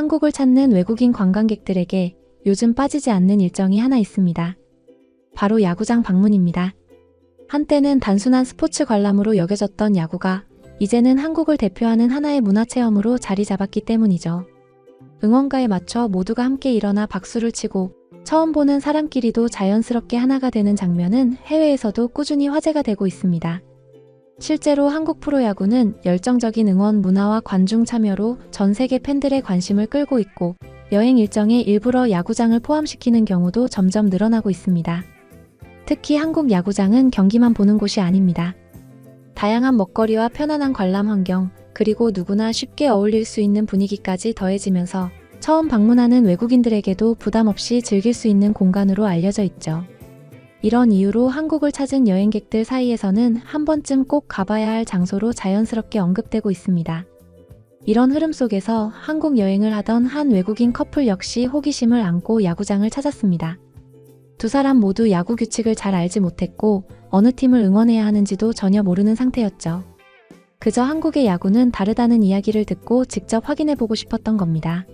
한국을 찾는 외국인 관광객들에게 요즘 빠지지 않는 일정이 하나 있습니다. 바로 야구장 방문입니다. 한때는 단순한 스포츠 관람으로 여겨졌던 야구가 이제는 한국을 대표하는 하나의 문화체험으로 자리 잡았기 때문이죠. 응원가에 맞춰 모두가 함께 일어나 박수를 치고 처음 보는 사람끼리도 자연스럽게 하나가 되는 장면은 해외에서도 꾸준히 화제가 되고 있습니다. 실제로 한국 프로야구는 열정적인 응원 문화와 관중 참여로 전 세계 팬들의 관심을 끌고 있고 여행 일정에 일부러 야구장을 포함시키는 경우도 점점 늘어나고 있습니다. 특히 한국 야구장은 경기만 보는 곳이 아닙니다. 다양한 먹거리와 편안한 관람 환경, 그리고 누구나 쉽게 어울릴 수 있는 분위기까지 더해지면서 처음 방문하는 외국인들에게도 부담 없이 즐길 수 있는 공간으로 알려져 있죠. 이런 이유로 한국을 찾은 여행객들 사이에서는 한 번쯤 꼭 가봐야 할 장소로 자연스럽게 언급되고 있습니다. 이런 흐름 속에서 한국 여행을 하던 한 외국인 커플 역시 호기심을 안고 야구장을 찾았습니다. 두 사람 모두 야구 규칙을 잘 알지 못했고 어느 팀을 응원해야 하는지도 전혀 모르는 상태였죠. 그저 한국의 야구는 다르다는 이야기를 듣고 직접 확인해보고 싶었던 겁니다.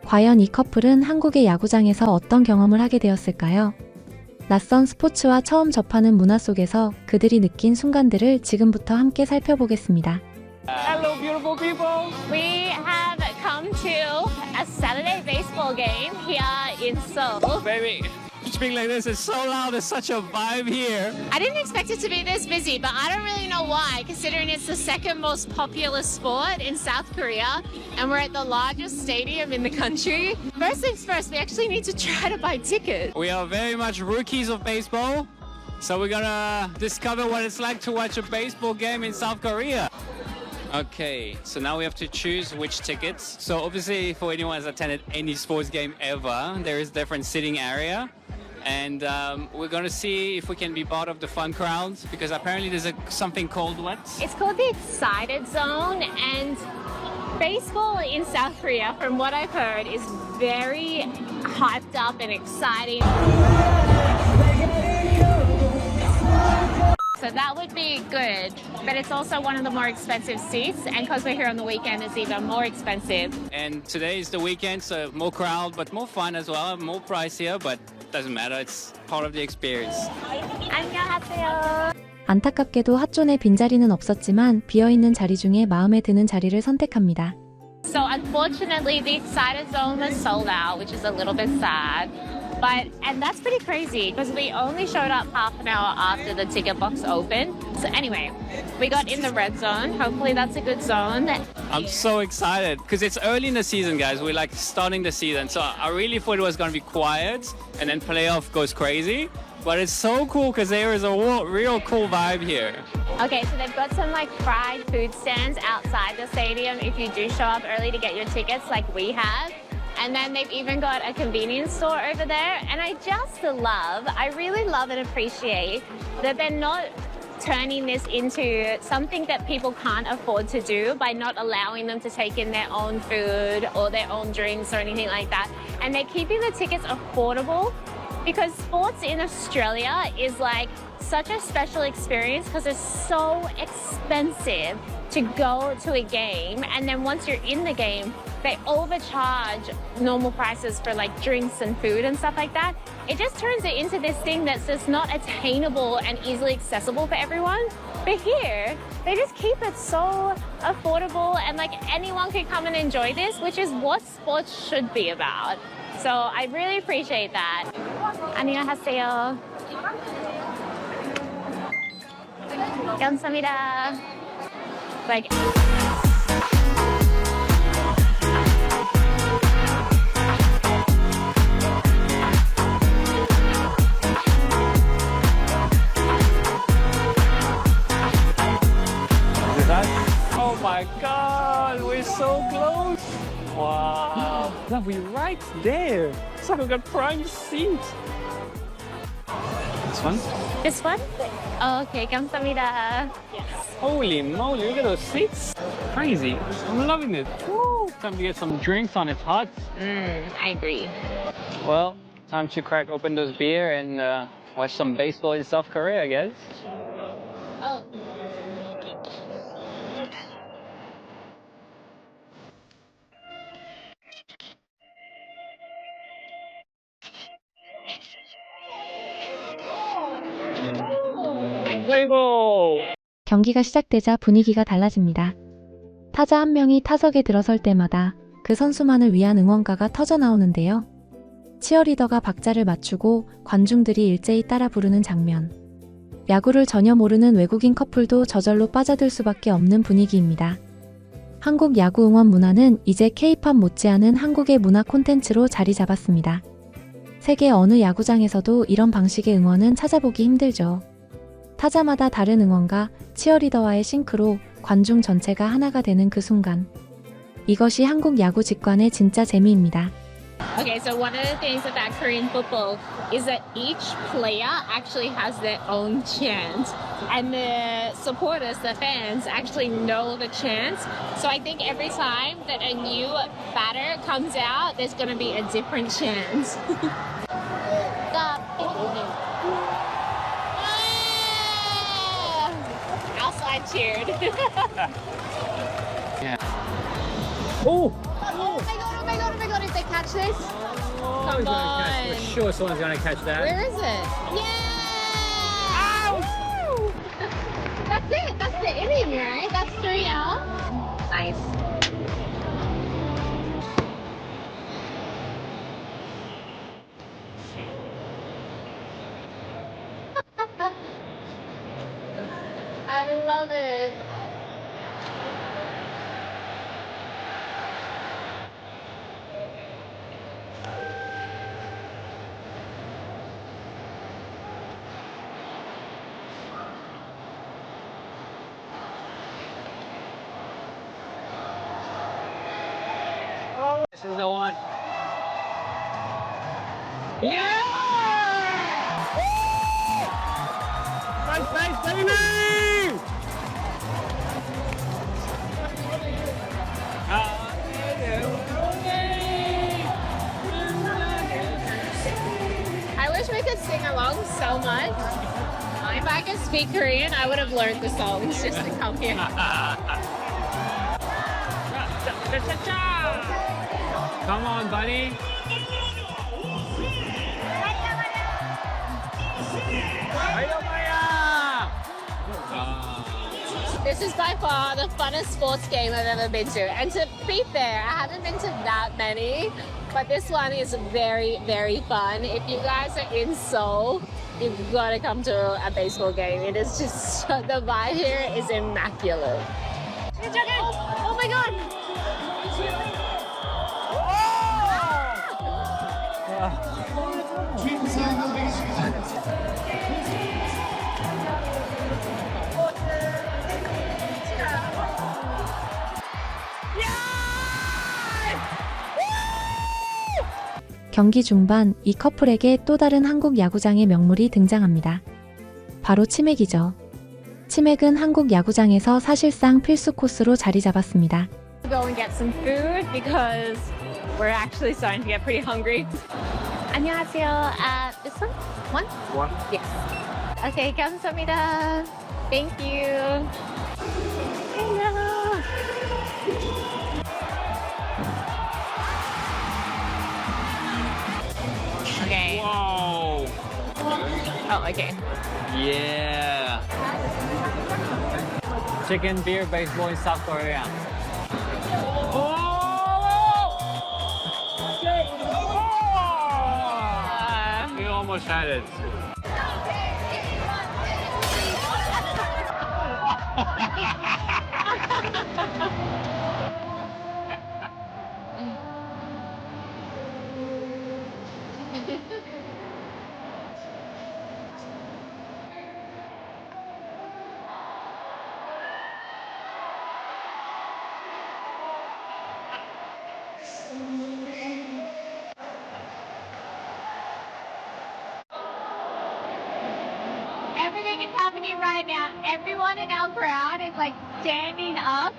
과연 이 커플은 한국의 야구장에서 어떤 경험을 하게 되었을까요? 낯선 스포츠와 처음 접하는 문화 속에서 그들이 느낀 순간들을 지금부터 함께 살펴보겠습니다. Hello, beautiful people. We have come to a Saturday baseball game here in Seoul. Baby, speaking like this is so loud. There's such a vibe here. I didn't expect it to be this busy, but I don't really know why, considering it's the second most popular sport in South Korea, and we're at the largest stadium in the country. First things first, we actually need to try to buy tickets. We are very much rookies of baseball, so we're gonna discover what it's like to watch a baseball game in South Korea. Okay, so now we have to choose which tickets. So obviously, for anyone who's attended any sports game ever, there is different sitting area. And we're going to see if we can be part of the fun crowds because apparently there's something called what? It's called the Excited Zone, and baseball in South Korea, from what I've heard, is very hyped up and exciting. So that would be good, but it's also one of the more expensive seats, and because we're here on the weekend, it's even more expensive. And today is the weekend, so more crowd, but more fun as well, more pricier, but doesn't matter, it's part of the experience. 안녕하세요. 안타깝게도 핫존에 빈자리는 없었지만 비어있는 자리 중에 마음에 드는 자리를 선택합니다. So unfortunately, the Excited Zone was sold out, which is a little bit sad. And that's pretty crazy because we only showed up half an hour after the ticket box opened. So anyway, we got in the red zone. Hopefully that's a good zone. I'm so excited because it's early in the season, guys. We're like starting the season. So I really thought it was going to be quiet and then playoff goes crazy. But it's so cool because there is a real cool vibe here. Okay, so they've got some like fried food stands outside the stadium if you do show up early to get your tickets like we have. And then they've even got a convenience store over there. And I really love and appreciate that they're not turning this into something that people can't afford to do by not allowing them to take in their own food or their own drinks or anything like that. And they're keeping the tickets affordable because sports in Australia is like such a special experience because it's so expensive to go to a game. And then once you're in the game, they overcharge normal prices for like drinks and food and stuff like that. It just turns it into this thing that's just not attainable and easily accessible for everyone. But here, they just keep it so affordable and like anyone can come and enjoy this, which is what sports should be about. So I really appreciate that. 안녕하세요. 감사합니다. Like. Oh my god, we're so close! Wow! Now we're right there! It's like we got prime seat! This one? This one? Oh, okay, 감사합니다. Holy moly, look at those seats! Crazy! I'm loving it! Woo! Time to get some drinks on its hot. I agree. Well, time to crack open those beer and watch some baseball in South Korea, I guess. Oh. 경기가 시작되자 분위기가 달라집니다. 타자 한 명이 타석에 들어설 때마다 그 선수만을 위한 응원가가 터져 나오는데요. 치어리더가 박자를 맞추고 관중들이 일제히 따라 부르는 장면. 야구를 전혀 모르는 외국인 커플도 저절로 빠져들 수밖에 없는 분위기입니다. 한국 야구 응원 문화는 이제 K-팝 못지않은 한국의 문화 콘텐츠로 자리 잡았습니다. 세계 어느 야구장에서도 이런 방식의 응원은 찾아보기 힘들죠. 타자마다 다른 응원가, 치어리더와의 싱크로 관중 전체가 하나가 되는 그 순간. 이것이 한국 야구 직관의 진짜 재미입니다. Okay, so one of the things about Korean football is that each player actually has their own chant. And the supporters, the fans, actually know the chants. So I think every time that a new batter comes out, there's going to be a different chant. Outside cheered. Oh! Oh my god, if they catch this. Come on. Sure, someone's gonna catch that. Where is it? Yeah! Woo! That's it. That's the inning, right? That's 3 out. Nice. I love it. This is the one. Yeah! Nice, baby! I wish we could sing along so much. If I could speak Korean, I would have learned the songs just to come here. Come on, buddy. This is by far the funnest sports game I've ever been to. And to be fair, I haven't been to that many, but this one is very, very fun. If you guys are in Seoul, you've got to come to a baseball game. It is just, the vibe here is immaculate. Oh my god! 경기 중반 이 커플에게 또 다른 한국 야구장의 명물이 등장합니다. 바로 치맥이죠. 치맥은 한국 야구장에서 사실상 필수 코스로 자리 잡았습니다. Go and get some food because we're actually starting to get pretty hungry. 안녕하세요. This one? One? One. Yes. Okay, 감사합니다. Thank you. Hello. Okay. Whoa! Oh, okay. Yeah! Chicken, beer, baseball in South Korea. You almost had it. Everything is happening right now. Everyone in our crowd is like standing up.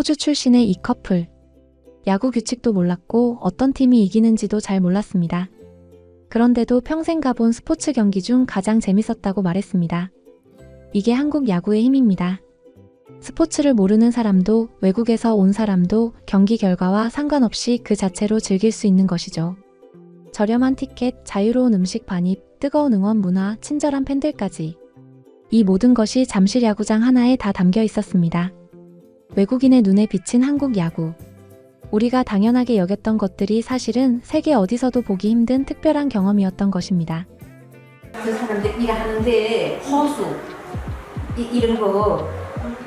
호주 출신의 이 커플. 야구 규칙도 몰랐고 어떤 팀이 이기는지도 잘 몰랐습니다. 그런데도 평생 가본 스포츠 경기 중 가장 재밌었다고 말했습니다. 이게 한국 야구의 힘입니다. 스포츠를 모르는 사람도 외국에서 온 사람도 경기 결과와 상관없이 그 자체로 즐길 수 있는 것이죠. 저렴한 티켓, 자유로운 음식 반입, 뜨거운 응원 문화, 친절한 팬들까지. 이 모든 것이 잠실 야구장 하나에 다 담겨 있었습니다. 외국인의 눈에 비친 한국 야구. 우리가 당연하게 여겼던 것들이 사실은 세계 어디서도 보기 힘든 특별한 경험이었던 것입니다. 그 사람들이 하는데 호수 이런 거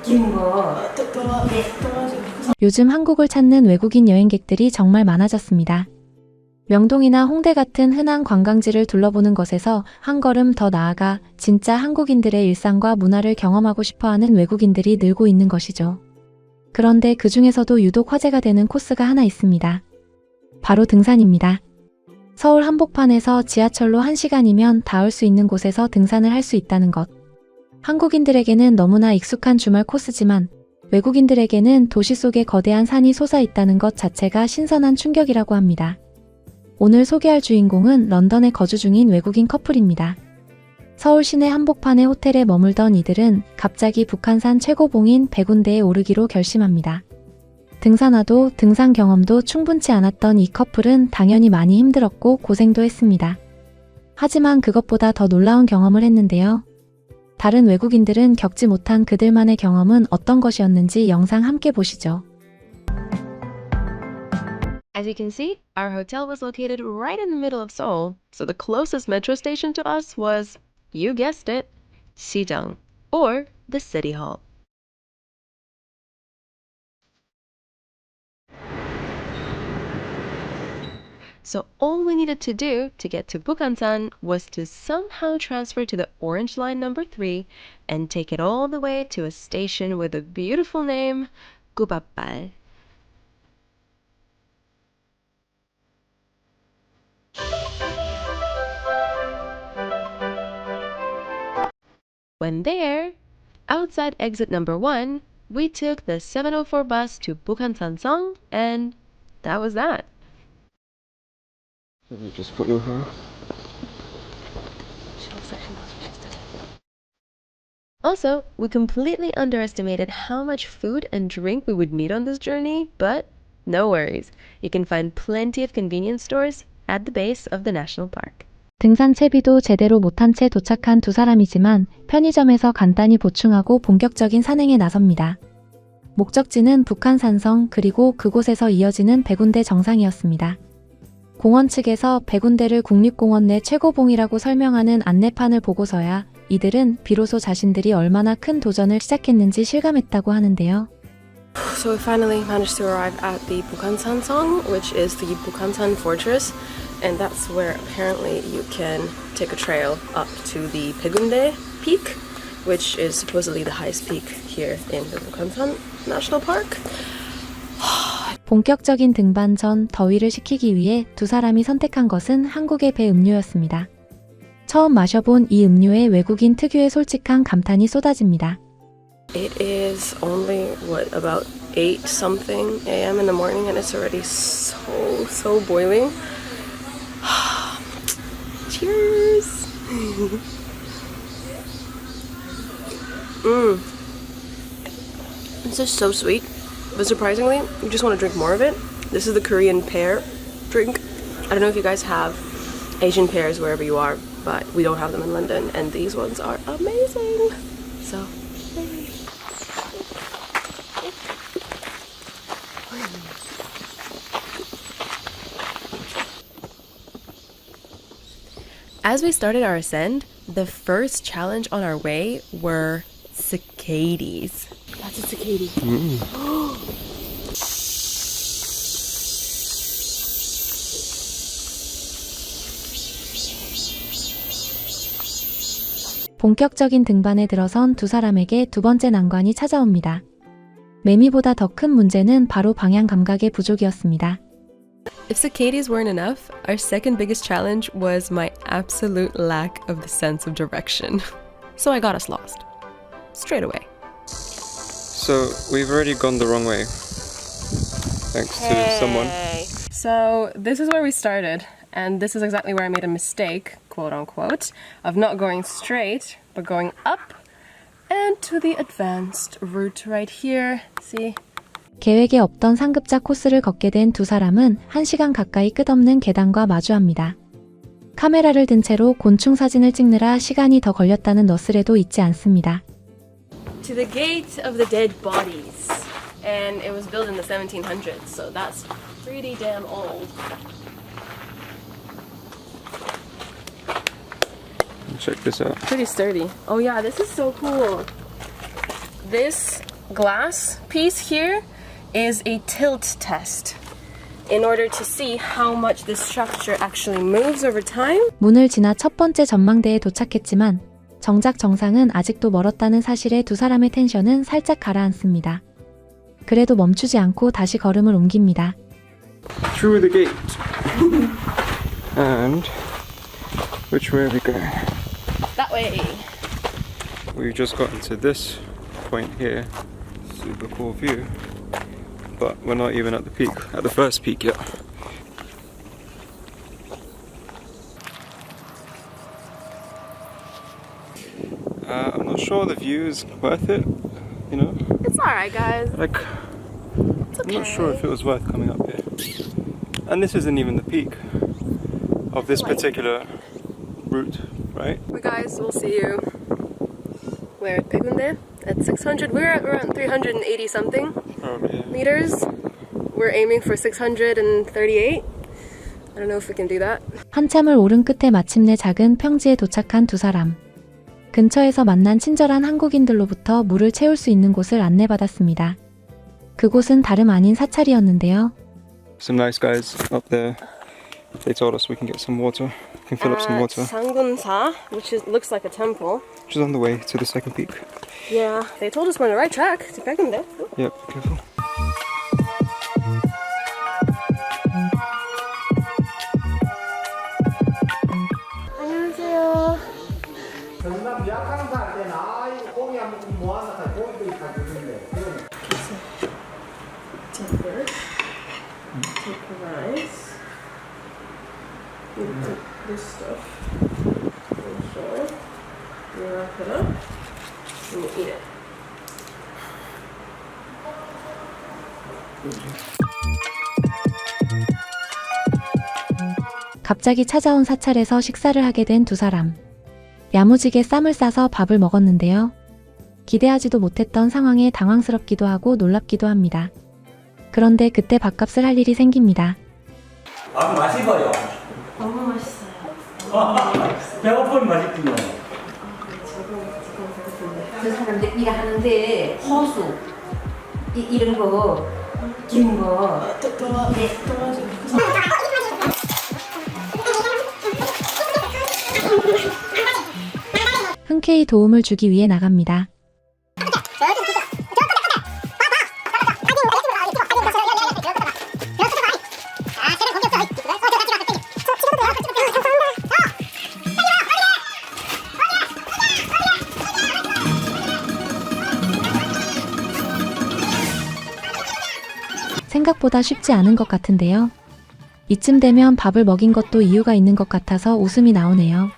긴 거. 요즘 한국을 찾는 외국인 여행객들이 정말 많아졌습니다. 명동이나 홍대 같은 흔한 관광지를 둘러보는 것에서 한 걸음 더 나아가 진짜 한국인들의 일상과 문화를 경험하고 싶어하는 외국인들이 늘고 있는 것이죠. 그런데 그 중에서도 유독 화제가 되는 코스가 하나 있습니다. 바로 등산입니다. 서울 한복판에서 지하철로 1시간이면 닿을 수 있는 곳에서 등산을 할 수 있다는 것. 한국인들에게는 너무나 익숙한 주말 코스지만 외국인들에게는 도시 속에 거대한 산이 솟아 있다는 것 자체가 신선한 충격이라고 합니다. 오늘 소개할 주인공은 런던에 거주 중인 외국인 커플입니다. 서울 시내 한복판의 호텔에 머물던 이들은 갑자기 북한산 최고봉인 백운대에 오르기로 결심합니다. 등산화도 등산 경험도 충분치 않았던 이 커플은 당연히 많이 힘들었고 고생도 했습니다. 하지만 그것보다 더 놀라운 경험을 했는데요. 다른 외국인들은 겪지 못한 그들만의 경험은 어떤 것이었는지 영상 함께 보시죠. As you can see, our hotel was located right in the middle of Seoul, so the closest metro station to us was, you guessed it, Sijang, or the City Hall. So all we needed to do to get to Bukhansan was to somehow transfer to the Orange Line number 3 and take it all the way to a station with a beautiful name, Gubappal. When there, outside exit number 1, we took the 704 bus to Bukhansan, and that was that. Have you just put your hair? Also, we completely underestimated how much food and drink we would need on this journey, but no worries. You can find plenty of convenience stores at the base of the national park. 등산 채비도 제대로 못한 채 도착한 두 사람이지만 편의점에서 간단히 보충하고 본격적인 산행에 나섭니다. 목적지는 북한산성 그리고 그곳에서 이어지는 백운대 정상이었습니다. 공원 측에서 백운대를 국립공원 내 최고봉이라고 설명하는 안내판을 보고서야 이들은 비로소 자신들이 얼마나 큰 도전을 시작했는지 실감했다고 하는데요. So we finally managed to arrive at the Bukhansan, which is the Bukhansan Fortress, and that's where apparently you can take a trail up to the Paegundae Peak, which is supposedly the highest peak here in the Bukhansan National Park. 본격적인 등반 전 더위를 식히기 위해 두 사람이 선택한 것은 한국의 배 음료였습니다. 처음 마셔본 이 음료에 외국인 특유의 솔직한 감탄이 쏟아집니다. It is only, about 8 something a.m. in the morning, and it's already so boiling. Cheers! This is so sweet, but surprisingly, you just want to drink more of it. This is the Korean pear drink. I don't know if you guys have Asian pears wherever you are, but we don't have them in London, and these ones are amazing. So, yay. As we started our ascent, the first challenge on our way were cicadas. That's a cicada. 본격적인 등반에 들어선 두 사람에게 두 번째 난관이 찾아옵니다. 매미보다 더 큰 문제는 바로 방향 감각의 부족이었습니다. If cicadas weren't enough, our second biggest challenge was my absolute lack of the sense of direction. So I got us lost. Straight away. So, we've already gone the wrong way. thanks to someone. So this is where we started, and this is exactly where I made a mistake, quote unquote, of not going straight, but going up and to the advanced route right here. See? 계획에 없던 상급자 코스를 걷게 된 두 사람은 1시간 가까이 끝없는 계단과 마주합니다. 카메라를 든 채로 곤충 사진을 찍느라 시간이 더 걸렸다는 너스레도 잊지 않습니다. To the gate of the dead bodies. And it was built in the 1700s, so that's pretty damn old. Check this out. Pretty sturdy. Oh yeah, this is so cool. This glass piece here is a tilt test in order to see how much this structure actually moves over time. 문을 지나 첫 번째 전망대에 도착했지만 정작 정상은 아직도 멀었다는 사실에 두 사람의 텐션은 살짝 가라앉습니다. 그래도 멈추지 않고 다시 걸음을 옮깁니다. Through the gate. And which way are we going? That way. We've just gotten to this point here. Super cool view. But we're not even at the peak, at the first peak yet. I'm not sure the view is worth it, you know? It's alright, guys. Like, It's okay. I'm not sure if it was worth coming up here. And this isn't even the peak of this particular route, right? Well, guys, we'll see you. We're at Pegunde at 600. We're at around 380 something Probably, yeah. meters. We're aiming for 638. I don't know if we can do that. 한참을 오른 끝에 마침내 작은 평지에 도착한 두 사람. 근처에서 만난 친절한 한국인들로부터 물을 채울 수 있는 곳을 안내받았습니다. 그곳은 다름 아닌 사찰이었는데요. Some nice guys up there. They told us we can get some water. We can fill up some water. Sangunsa, looks like a temple. Which is on the way to the second peak. Yeah, they told us we're on the right track to Pegunde. Yep, be careful. 안녕하세요. 전남 약항살 때는 아이고 고기 한 번 모아놨다 고기도 다 주는데 Temper. Temporize. You put this stuff. Sure. You wrap it up. And you eat it. 갑자기 찾아온 사찰에서 식사를 하게 된 두 사람. 야무지게 쌈을 싸서 밥을 먹었는데요. 기대하지도 못했던 상황에 당황스럽기도 하고 놀랍기도 합니다. 그런데 그때 밥값을 할 일이 생깁니다. 아 맛있어요. 너무 맛있어요. 배고픈 맛있군요. 그 사람들 일하는데 호수 이런 거 긴 거. 흔쾌히 도움을 주기 위해 나갑니다. 생각보다 쉽지 않은 것 같은데요. 이쯤 되면 밥을 먹인 것도 이유가 있는 것 같아서 웃음이 나오네요.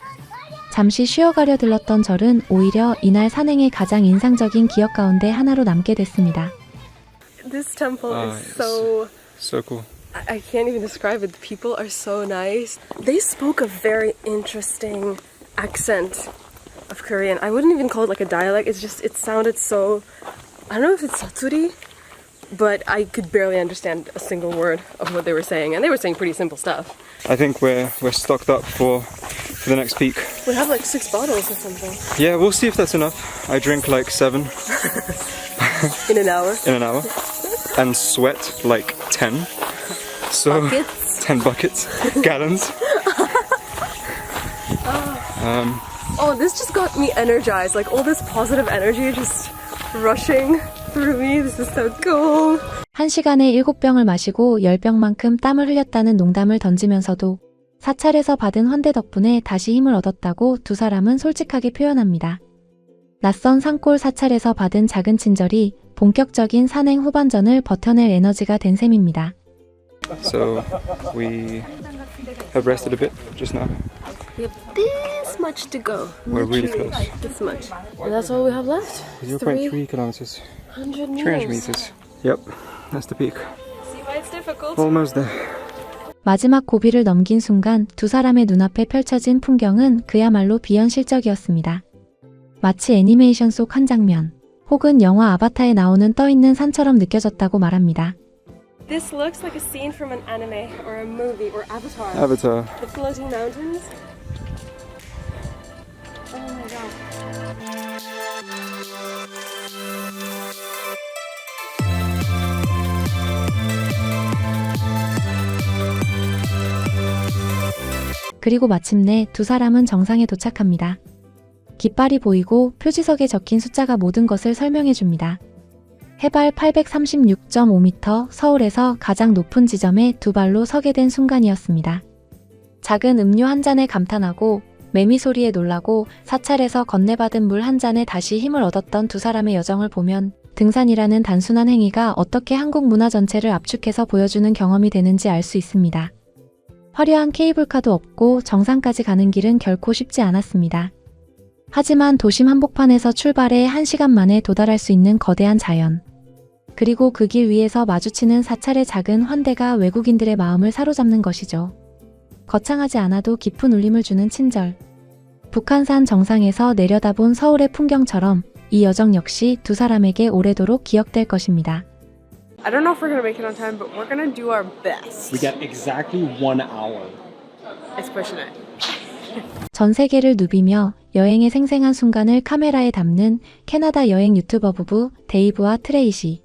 잠시 쉬어가려 들렀던 절은 오히려 이날 산행의 가장 인상적인 기억 가운데 하나로 남게 됐습니다. This temple is it's so cool. I can't even describe it. The people are so nice. They spoke a very interesting accent of Korean. I wouldn't even call it like a dialect. It sounded so, I don't know if it's Satsuri, but I could barely understand a single word of what they were saying. And they were saying pretty simple stuff. I think we're stocked up for the next peak. We have like 6 bottles or something. Yeah, we'll see if that's enough. I drink like 7 In an hour. in an hour and sweat like 10. So Buckets. 10 buckets, gallons. Oh, this just got me energized. Like all this positive energy just rushing through me. This is so cool. 1시간에 7병을 마시고 10병만큼 땀을 흘렸다는 농담을 던지면서도 사찰에서 받은 환대 덕분에 다시 힘을 얻었다고 두 사람은 솔직하게 표현합니다. 낯선 산골 사찰에서 받은 작은 친절이 본격적인 산행 후반전을 버텨낼 에너지가 된 셈입니다. So we have rested a bit just now. We have this much to go. We're really Literally close. This much. And that's all we have left. 0.3 kilometers. 300 300 meters. meters. Yep, that's the peak. See why it's difficult? Almost there. 마지막 고비를 넘긴 순간 두 사람의 눈앞에 펼쳐진 풍경은 그야말로 비현실적이었습니다. 마치 애니메이션 속 한 장면, 혹은 영화 아바타에 나오는 떠있는 산처럼 느껴졌다고 말합니다. This looks like a scene from an anime or a movie or Avatar. Avatar. The floating mountains. Oh my god. 그리고 마침내 두 사람은 정상에 도착합니다. 깃발이 보이고 표지석에 적힌 숫자가 모든 것을 설명해 줍니다. 해발 836.5m, 서울에서 가장 높은 지점에 두 발로 서게 된 순간이었습니다. 작은 음료 한 잔에 감탄하고 매미 소리에 놀라고 사찰에서 건네받은 물 한 잔에 다시 힘을 얻었던 두 사람의 여정을 보면 등산이라는 단순한 행위가 어떻게 한국 문화 전체를 압축해서 보여주는 경험이 되는지 알 수 있습니다. 화려한 케이블카도 없고 정상까지 가는 길은 결코 쉽지 않았습니다. 하지만 도심 한복판에서 출발해 1시간 만에 도달할 수 있는 거대한 자연. 그리고 그 길 위에서 마주치는 사찰의 작은 환대가 외국인들의 마음을 사로잡는 것이죠. 거창하지 않아도 깊은 울림을 주는 친절. 북한산 정상에서 내려다본 서울의 풍경처럼 이 여정 역시 두 사람에게 오래도록 기억될 것입니다. I don't know if we're gonna make it on time, but we're gonna do our best. We got exactly 1 hour. It's pushing it. 전 세계를 누비며 여행의 생생한 순간을 카메라에 담는 캐나다 여행 유튜버 부부 데이브와 트레이시.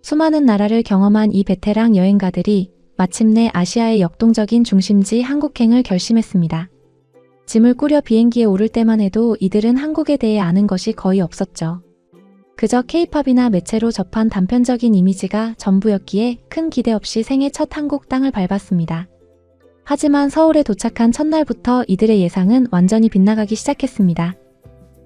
수많은 나라를 경험한 이 베테랑 여행가들이 마침내 아시아의 역동적인 중심지 한국행을 결심했습니다. 짐을 꾸려 비행기에 오를 때만 해도 이들은 한국에 대해 아는 것이 거의 없었죠. 그저 K-팝이나 매체로 접한 단편적인 이미지가 전부였기에 큰 기대 없이 생애 첫 한국 땅을 밟았습니다. 하지만 서울에 도착한 첫날부터 이들의 예상은 완전히 빗나가기 시작했습니다.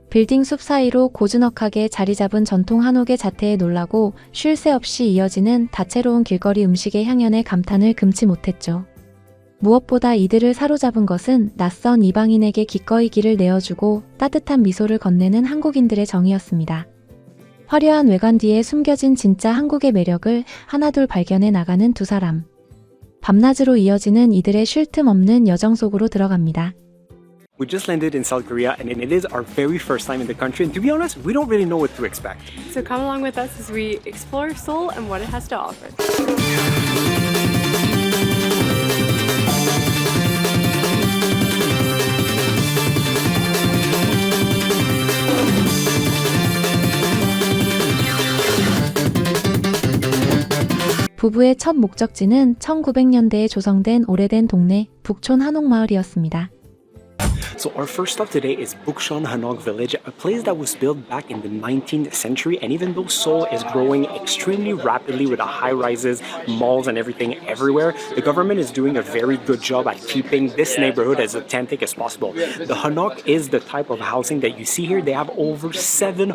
빌딩 숲 사이로 고즈넉하게 자리 잡은 전통 한옥의 자태에 놀라고 쉴 새 없이 이어지는 다채로운 길거리 음식의 향연에 감탄을 금치 못했죠. 무엇보다 이들을 사로잡은 것은 낯선 이방인에게 기꺼이 길을 내어주고 따뜻한 미소를 건네는 한국인들의 정이었습니다. 화려한 외관 뒤에 숨겨진 진짜 한국의 매력을 하나둘 발견해 나가는 두 사람. 밤낮으로 이어지는 이들의 쉴 틈 없는 여정 속으로 들어갑니다. We just landed in South Korea and it is our very first time in the country, and to be honest, we don't really know what to expect. So come along with us as we explore Seoul and what it has to offer. 부부의 첫 목적지는 1900년대에 조성된 오래된 동네 북촌 한옥마을이었습니다. So our first stop today is Bukchon Hanok Village, a place that was built back in the 19th century, and even though Seoul is growing extremely rapidly with the high-rises, malls and everything everywhere, the government is doing a very good job at keeping this neighborhood as authentic as possible. The Hanok is the type of housing that you see here. They have over 700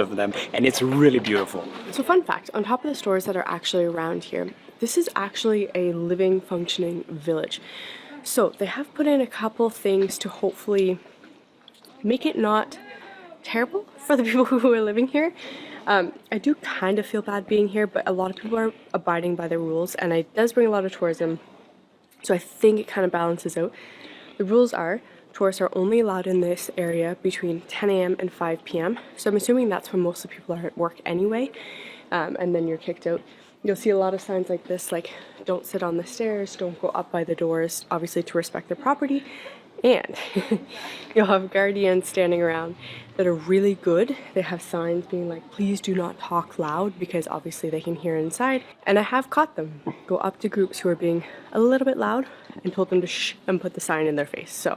of them, and it's really beautiful. So fun fact, on top of the stores that are actually around here, this is actually a living, functioning village. So they have put in a couple things to hopefully make it not terrible for the people who are living here. I do kind of feel bad being here, but a lot of people are abiding by the rules, and it does bring a lot of tourism. So I think it kind of balances out. The rules are tourists are only allowed in this area between 10 a.m. and 5 p.m. So I'm assuming that's when most of the people are at work anyway, and then you're kicked out. You'll see a lot of signs like this, like don't sit on the stairs, don't go up by the doors, obviously to respect their property. And you'll have guardians standing around that are really good. They have signs being like, please do not talk loud, because obviously they can hear inside. And I have caught them go up to groups who are being a little bit loud and told them to shh and put the sign in their face. So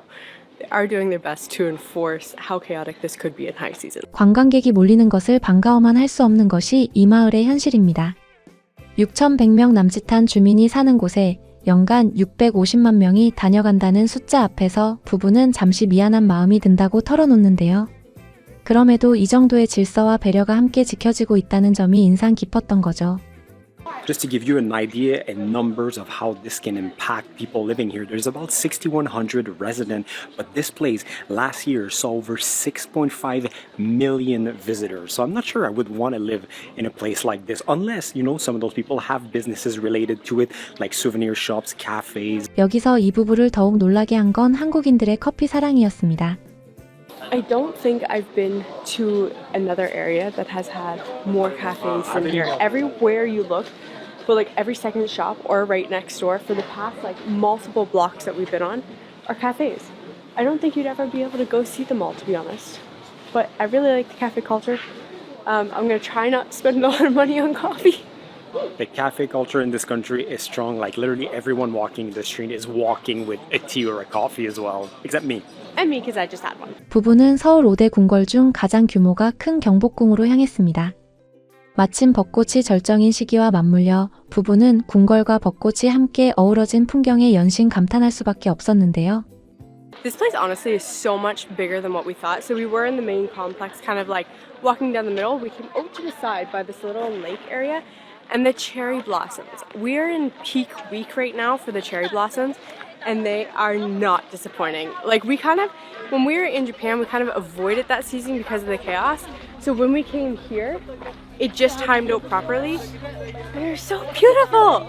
they are doing their best to enforce how chaotic this could be in high season. 관광객이 몰리는 것을 반가워만 할 수 없는 것이 이 마을의 현실입니다. 6,100명 남짓한 주민이 사는 곳에 연간 650만 명이 다녀간다는 숫자 앞에서 부부는 잠시 미안한 마음이 든다고 털어놓는데요. 그럼에도 이 정도의 질서와 배려가 함께 지켜지고 있다는 점이 인상 깊었던 거죠. Just to give you an idea in numbers of how this can impact people living here, there's about 6,100 residents, but this place last year saw over 6.5 million visitors. So I'm not sure I would want to live in a place like this unless, some of those people have businesses related to it, like souvenir shops, cafes. 여기서 이 부부를 더욱 놀라게 한 건 한국인들의 커피 사랑이었습니다. I don't think I've been to another area that has had more cafes than here. Everywhere you look, but like every second shop or right next door for the past like multiple blocks that we've been on are cafes. I don't think you'd ever be able to go see them all, to be honest. But I really like the cafe culture. I'm gonna try not to spend a lot of money on coffee. The cafe culture in this country is strong. Like literally everyone walking the street is walking with a tea or a coffee as well, except me. And me, because I just had one. 부부는 서울 5대 궁궐 중 가장 규모가 큰 경복궁으로 향했습니다. 마침 벚꽃이 절정인 시기와 맞물려 부부는 궁궐과 벚꽃이 함께 어우러진 풍경에 연신 감탄할 수밖에 없었는데요. This place honestly is so much bigger than what we thought. So we were in the main complex, kind of like walking down the middle. We came over to the side by this little lake area and the cherry blossoms. We're in peak week right now for the cherry blossoms and they are not disappointing. Like when we were in Japan, we kind of avoided that season because of the chaos. So when we came here, it just timed out properly. They're so beautiful.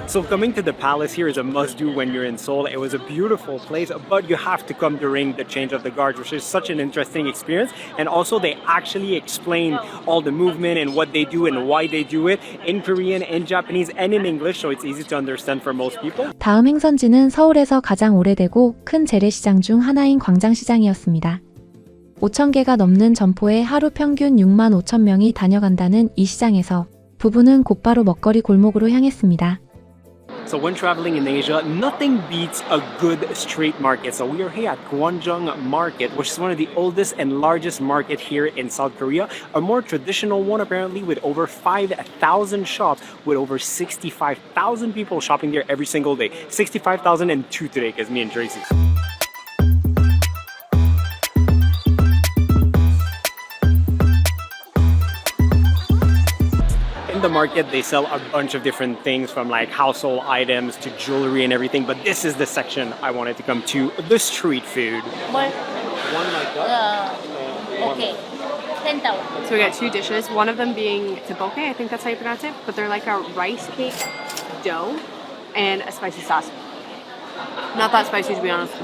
So coming to the palace here is a must-do when you're in Seoul. It was a beautiful place, but you have to come during the change of the guards, which is such an interesting experience. And also they actually explain all the movement and what they do and why they do it in Korean, in Japanese, and in English, so it's easy to understand for most people. 다음 행선지는 서울에서 가장 오래되고 큰 재래시장 중 하나인 광장시장이었습니다. 5,000개가 넘는 점포에 하루 평균 6만 5천 명이 다녀간다는 이 시장에서 부부는 곧바로 먹거리 골목으로 향했습니다. So when traveling in Asia, nothing beats a good street market. So we are here at Gwanjang Market, which is one of the oldest and largest market here in South Korea. A more traditional one apparently with over 5,000 shops with over 65,000 people shopping there every single day. 65,002 today because me and Tracy. In the market, they sell a bunch of different things from like household items to jewelry and everything, but this is the section I wanted to come to, the street food. Okay. 10,000. So we got two dishes, one of them being tteokbokki, I think that's how you pronounce it, but they're like a rice cake dough and a spicy sauce. Not that spicy, to be honest.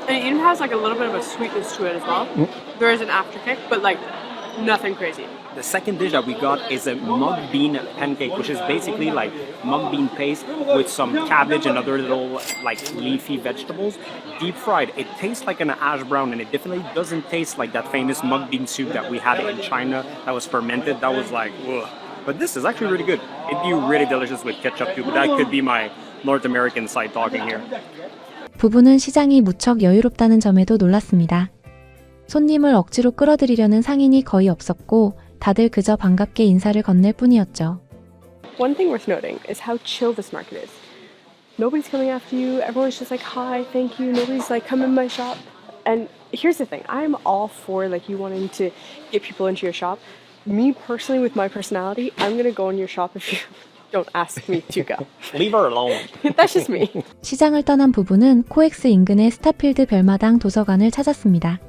And it even has like a little bit of a sweetness to it as well. There is an afterkick, but like nothing crazy. The second dish that we got is a mung bean pancake, which is basically like mung bean paste with some cabbage and other little like leafy vegetables, deep fried. It tastes like an ash brown, and it definitely doesn't taste like that famous mung bean soup that we had in China that was fermented. That was like, ugh. But this is actually really good. It'd be really delicious with ketchup too, but that could be my North American side talking here. 부부는 시장이 무척 여유롭다는 점에도 놀랐습니다. 손님을 억지로 끌어들이려는 상인이 거의 없었고 다들 그저 반갑게 인사를 건넬 뿐이었죠. One thing worth noting is how chill this market is. Nobody's coming after you. Everyone's just like, hi, thank you. Nobody's like, come in my shop. And here's the thing. I'm all for like you wanting to get people into your shop. Me personally, with my personality, I'm going to go in your shop if you don't ask me to go. Leave her alone. That's just me. 시장을 떠난 부부는 코엑스 인근의 스타필드 별마당 도서관을 찾았습니다.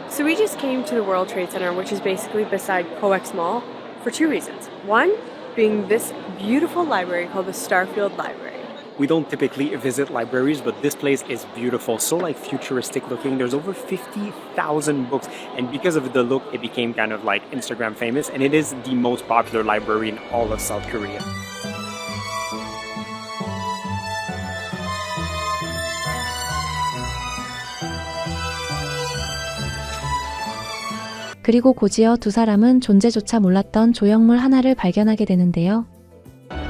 So we just came to the World Trade Center, which is basically beside COEX Mall, for two reasons. One, being this beautiful library called the Starfield Library. We don't typically visit libraries, but this place is beautiful, so like futuristic looking. There's over 50,000 books, and because of the look, it became kind of like Instagram famous, and it is the most popular library in all of South Korea. 그리고 곧이어 두 사람은 존재조차 몰랐던 조형물 하나를 발견하게 되는데요.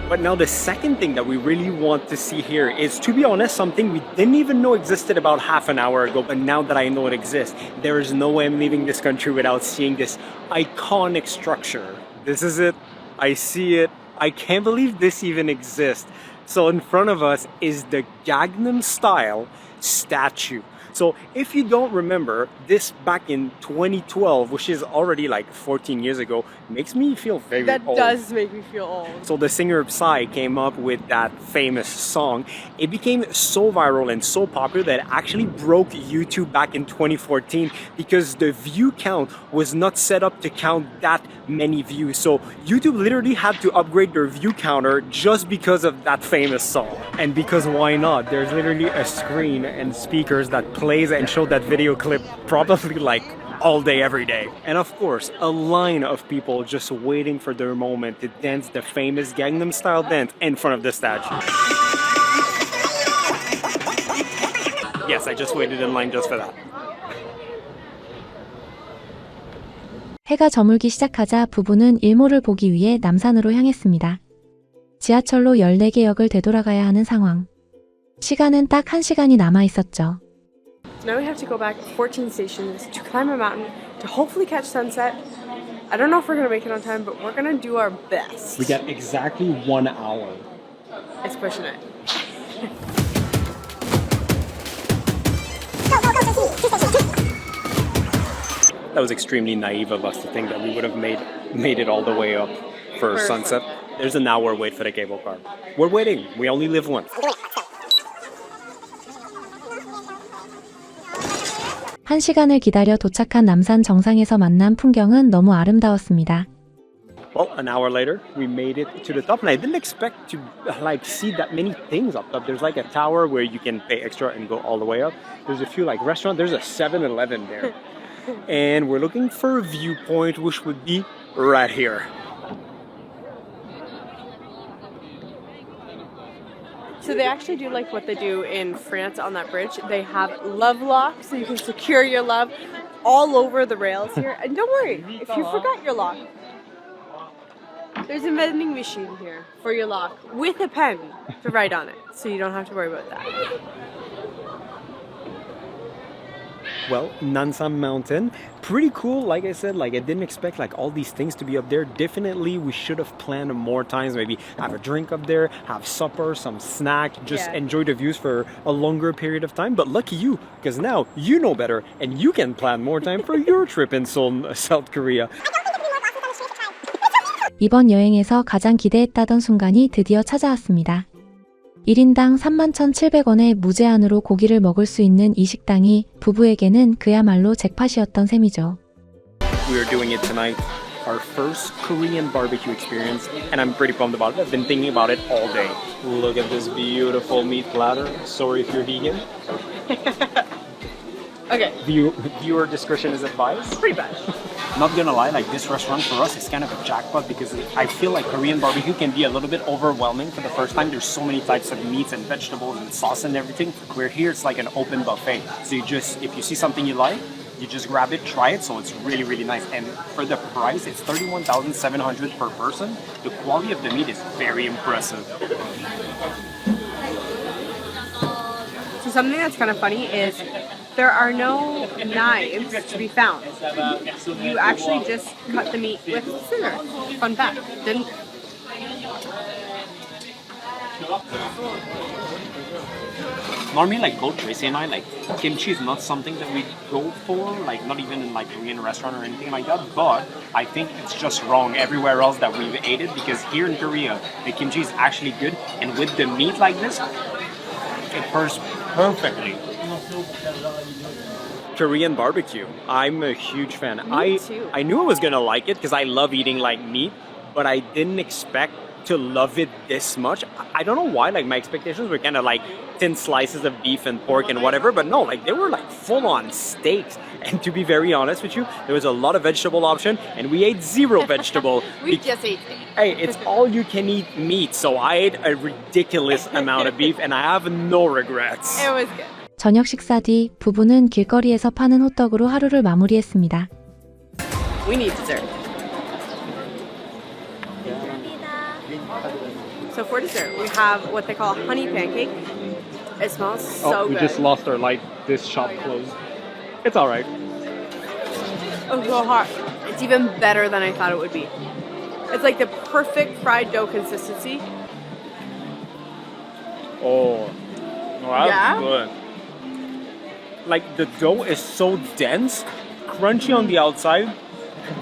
But now the second thing that we really want to see here is, to be honest, something we didn't even know existed about half an hour ago, but now that I know it exists, there is no way I'm leaving this country without seeing this iconic structure. This is it. I see it. I can't believe this even exists. So in front of us is the Gangnam Style statue. So if you don't remember, this back in 2012, which is already like 14 years ago, makes me feel very old. make me feel old. So the singer Psy came up with that famous song. It became so viral and so popular that it actually broke YouTube back in 2014 because the view count was not set up to count that many views. So YouTube literally had to upgrade their view counter just because of that famous song. And because why not? There's literally a screen and speakers that plays and show that video clip probably like all day, every day. And of course, a line of people just waiting for their moment to dance the famous Gangnam Style dance in front of the statue. Yes, I just waited in line just for that. 해가 저물기 시작하자 부부는 일몰을 보기 위해 남산으로 향했습니다. 지하철로 14개 역을 되돌아가야 하는 상황. 시간은 딱 1시간이 남아 있었죠. Now we have to go back 14 stations to climb a mountain to hopefully catch sunset. I don't know if we're gonna make it on time, but we're gonna do our best. We got exactly 1 hour. It's pushing it. That was extremely naive of us to think that we would have made it all the way up for sunset. There's an hour wait for the cable car. We're waiting. We only live once. 1시간을 기다려 도착한 남산 정상에서 만난 풍경은 너무 아름다웠습니다. Well, an hour later, we made it to the top, and I didn't expect to like see that many things up top. There's like a tower where you can pay extra and go all the way up. There's a few like restaurants. There's a 7-Eleven there. And we're looking for a viewpoint, which would be right here. So they actually do like what they do in France on that bridge. They have love locks so you can secure your love all over the rails here. And don't worry, if you forgot your lock, there's a vending machine here for your lock with a pen to write on it. So you don't have to worry about that. Well, Nansam Mountain, pretty cool. Like I said, like I didn't expect like all these things to be up there. Definitely, we should have planned more times. Maybe have a drink up there, have supper, some snack, just enjoy the views for a longer period of time. But lucky you, because now you know better and you can plan more time for your trip in Seoul, South Korea. 이번 여행에서 가장 기대했다던 순간이 드디어 찾아왔습니다. 1인당 31,700원에 무제한으로 고기를 먹을 수 있는 이 식당이 부부에게는 그야말로 잭팟이었던 셈이죠. We are doing it tonight, our first Korean barbecue experience, and I'm pretty pumped about it. I've been thinking about it all day. Look at this beautiful meat platter. Sorry if you're vegan. Okay. Viewer discretion is advised. Pretty bad. Not gonna lie, like this restaurant for us is kind of a jackpot because I feel like Korean barbecue can be a little bit overwhelming for the first time. There's so many types of meats and vegetables and sauce and everything. Where here it's like an open buffet. So you just, if you see something you like, you just grab it, try it. So it's really, really nice. And for the price, it's 31,700 per person. The quality of the meat is very impressive. So something that's kind of funny is there are no knives to be found. You actually just cut the meat with scissors. Fun fact. Didn't. Normally, like both Tracy and I, like kimchi is not something that we go for, like not even in like Korean restaurant or anything like that. But I think it's just wrong everywhere else that we've ate it because here in Korea, the kimchi is actually good, and with the meat like this, it pairs perfectly. Korean barbecue. I'm a huge fan. Me too. I knew I was gonna like it because I love eating like meat, but I didn't expect to love it this much. I don't know why, like my expectations were kind of like thin slices of beef and pork and whatever, but no, like they were like full-on steaks. And to be very honest with you, there was a lot of vegetable option and we ate zero vegetable. We just ate steak. Hey, it's all you can eat meat, so I ate a ridiculous amount of beef and I have no regrets. It was good. 저녁 식사 뒤 부부는 길거리에서 파는 호떡으로 하루를 마무리했습니다. We need dessert. So for dessert, we have what they call honey pancake. It smells so we good. just lost our light. This shop closed. It's all right. Oh, so hot. It's even better than I thought it would be. It's like the perfect fried dough consistency. Oh, that's Yeah? good. Like the dough is so dense, crunchy on the outside,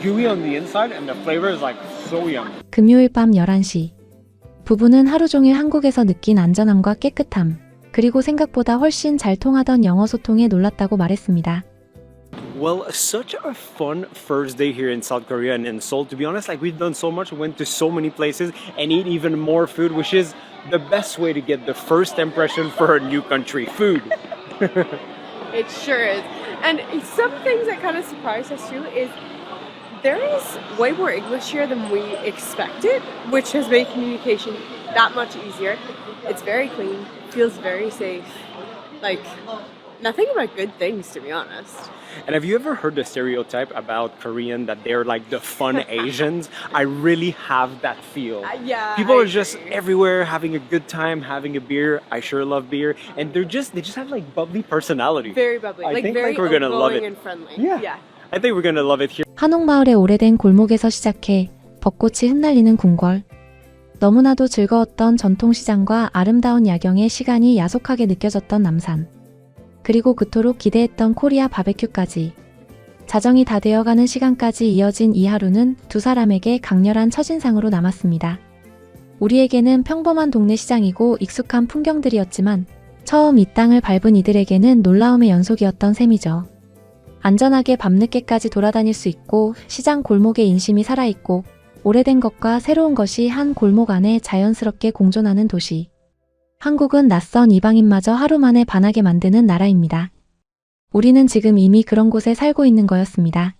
gooey on the inside, and the flavor is like so yummy. 금요일 밤 11시. 부부는 하루 종일 한국에서 느낀 안전함과 깨끗함, 그리고 생각보다 훨씬 잘 통하던 영어 소통에 놀랐다고 말했습니다. Well, such a fun first day here in South Korea and in Seoul. To be honest, like we've done so much, went to so many places and eat even more food, which is the best way to get the first impression for a new country. Food. It sure is. And some things that kind of surprised us too is there is way more English here than we expected, which has made communication that much easier. It's very clean, feels very safe. Like, nothing but good things, to be honest. And have you ever heard the stereotype about Korean that they're like the fun Asians? I really have that feel. Yeah. People I are just agree. everywhere having a good time, having a beer. I sure love beer. And they just have like bubbly personality. Very bubbly. I like think very like we're gonna love outgoing it. and friendly. Yeah. I think we're gonna love it here. 한옥마을의 오래된 골목에서 시작해 벚꽃이 흩날리는 궁궐. 너무나도 즐거웠던 전통시장과 아름다운 야경에 시간이 야속하게 느껴졌던 남산. 그리고 그토록 기대했던 코리아 바베큐까지. 자정이 다 되어가는 시간까지 이어진 이 하루는 두 사람에게 강렬한 첫인상으로 남았습니다. 우리에게는 평범한 동네 시장이고 익숙한 풍경들이었지만 처음 이 땅을 밟은 이들에게는 놀라움의 연속이었던 셈이죠. 안전하게 밤늦게까지 돌아다닐 수 있고 시장 골목에 인심이 살아있고 오래된 것과 새로운 것이 한 골목 안에 자연스럽게 공존하는 도시. 한국은 낯선 이방인마저 하루 만에 반하게 만드는 나라입니다. 우리는 지금 이미 그런 곳에 살고 있는 거였습니다.